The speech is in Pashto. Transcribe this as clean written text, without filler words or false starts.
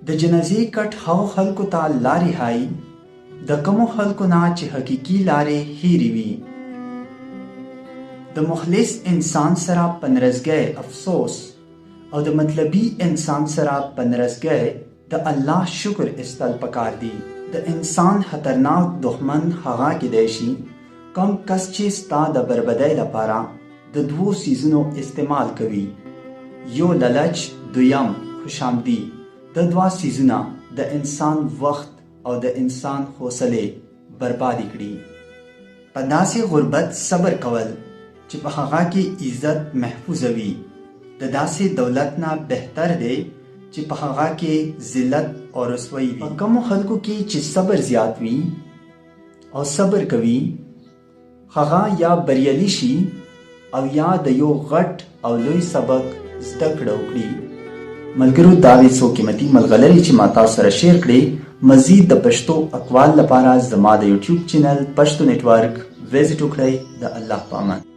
د جنازې کټ هغو خلکو ته لارې ښایي د کومو خلکو نه چې حقیقي لارې هیرې وي. د مخلص انسان سره په نرزګۍ افسوس او د مطلبي انسان سره په نرزګۍ د الله شکر استل پکار دی. د انسان خطرناک دښمن هغه کیدای شي کوم کس چې ستا د بربادۍ لپاره د دوو سیزونو استعمال کوي. یو لالچ، دویم خوشامدي. د دوه سیزونه د انسان وخت او د انسان حوصلې بربادي کړي. په داسې غربت صبر کول چې په هغه کې عزت محفوظ وي د داسې دولت نه بهتر دی چې په هغه کې ذلت او رسوایی وي. په کومو خلکو کې چې صبر زیات وي او صبر کوي هغه یا بریالي شي او یا د یو غټ او لوی سبق زده کړه وکړي. ملګرو، دا وې څو قیمتي ملغلرې چې ما تاسو سره شیر کړې. مزید د پښتو اقوال لپاره زما د یوټیوب چینل پښتو نیټورک وزټ وکړئ. د الله په امان.